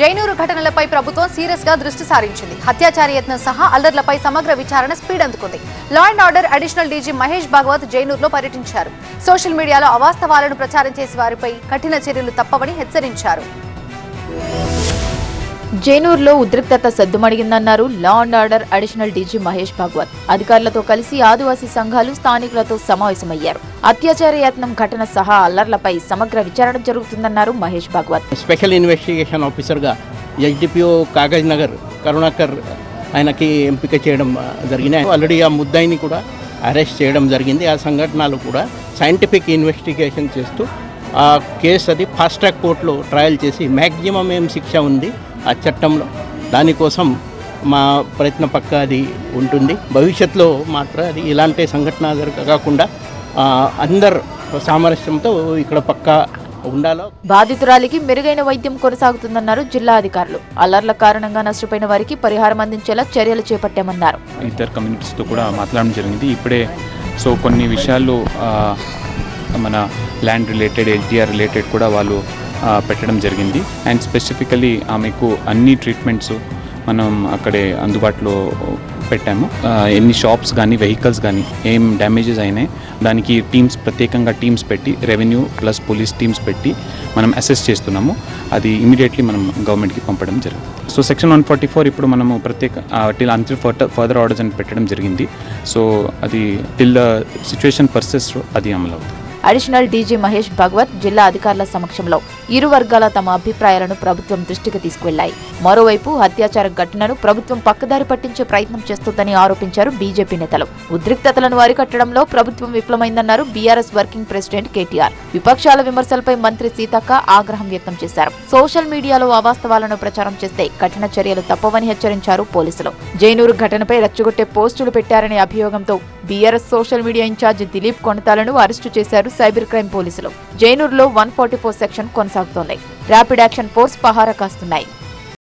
జైనూరు ఘటనలపై ప్రభుత్వం సీరియస్ గా దృష్టి సారించింది. హత్యాచార యత్నం సహా అల్లర్లపై సమగ్ర విచారణ స్పీడ్ అందుకుంది. Law and order additional DG Mahesh Bhagwat జైనూరులో పర్యటించారు. సోషల్ మీడియాలో అవాస్తవాలను ప్రచారం చేసే వారిపై కఠిన చర్యలు తప్పవని హెచ్చరించారు. జైనూరులో ఉద్రిక్తత సద్దుమణిగిందన్నారు law and order additional DG Mahesh Bhagwat. అధికారులతో కలిసి ఆదివాసీ సంఘాలు, స్థానికులతో సమావేశమయ్యారు. అత్యాచార యత్నం ఘటన సహా అల్లర్లపై సమగ్ర విచారణ జరుగుతుందన్నారు మహేష్ భాగవత్. స్పెషల్ ఇన్వెస్టిగేషన్ ఆఫీసర్గా ఎస్డిపిఓ కాగజ్ నగర్ కరుణాకర్ ఆయనకి ఎంపిక చేయడం జరిగింది. ఆల్రెడీ ఆ ముద్దాయిని కూడా అరెస్ట్ చేయడం జరిగింది. ఆ సంఘటనలు కూడా సైంటిఫిక్ ఇన్వెస్టిగేషన్ చేస్తూ ఆ కేసు అది ఫాస్ట్ ట్రాక్ కోర్టులో ట్రయల్ చేసి మ్యాక్సిమం ఏం శిక్ష ఉంది ఆ చట్టంలో, దానికోసం మా ప్రయత్న పక్క అది ఉంటుంది. భవిష్యత్తులో మాత్రం అది ఇలాంటి సంఘటన కాకుండా అందరు సామరస్యంతో ఇక్కడ పక్కా ఉండాలో. బాధితురాలికి మెరుగైన వైద్యం కొనసాగుతుందన్నారు జిల్లా అధికారులు. అల్లర్ల కారణంగా నష్టపోయిన వారికి పరిహారం అందించేలా చర్యలు చేపట్టామన్నారు. ఇతర కమ్యూనిటీస్తో కూడా మాట్లాడడం జరిగింది. ఇప్పుడే కొన్ని విషయాలు మన ల్యాండ్ రిలేటెడ్, ఎల్టీఆర్ రిలేటెడ్ కూడా వాళ్ళు పెట్టడం జరిగింది. అండ్ స్పెసిఫికలీ ఆమెకు అన్ని ట్రీట్మెంట్స్ మనం అక్కడే అందుబాటులో పెట్టాము. ఎన్ని షాప్స్ కానీ, వెహికల్స్ కానీ ఏం డ్యామేజెస్ అయినాయి దానికి ప్రత్యేకంగా టీమ్స్ పెట్టి, రెవెన్యూ ప్లస్ పోలీస్ టీమ్స్ పెట్టి మనం అసెస్ చేస్తున్నాము. అది ఇమీడియట్లీ మనం గవర్నమెంట్కి పంపడం జరిగింది. సెక్షన్ 144 ఇప్పుడు మనము టిల్ అంటిల్ ఫర్దర్ ఆర్డర్స్ అని పెట్టడం జరిగింది. అది టిల్ ద సిచ్యువేషన్ పర్సిస్ట్ అది అమలు అవుతుంది. అడిషనల్ డీజీ మహేష్ భాగవత్ జిల్లా అధికారుల సమక్షంలో ఇరు వర్గాల తమ అభిప్రాయాలను ప్రభుత్వం దృష్టికి తీసుకువెళ్లాయి. మరోవైపు అత్యాచార ఘటనను ప్రభుత్వం పక్కదారి పట్టించే ప్రయత్నం చేస్తోందని ఆరోపించారు బీజేపీ నేతలు. ఉద్రిక్తతలను అరికట్టడంలో ప్రభుత్వం విఫలమైందన్నారు బీఆర్ఎస్ వర్కింగ్ ప్రెసిడెంట్ కేటీఆర్. విపక్షాల విమర్శలపై మంత్రి సీతక్క ఆగ్రహం వ్యక్తం చేశారు. సోషల్ మీడియాలో అవాస్తవాలను ప్రచారం చేస్తే కఠిన చర్యలు తప్పవని హెచ్చరించారు పోలీసులు. జైనూరు ఘటనపై రెచ్చగొట్టే పోస్టులు పెట్టారనే అభియోగంతో BRS social media in-charge Dilip కొనతాలను అరెస్టు చేశారు సైబర్ క్రైమ్ పోలీసులు. జైనూరులో 144 సెక్షన్ కొనసాగుతోంది. ర్యాపిడ్ యాక్షన్ ఫోర్స్ పహారా కాస్తున్నాయి.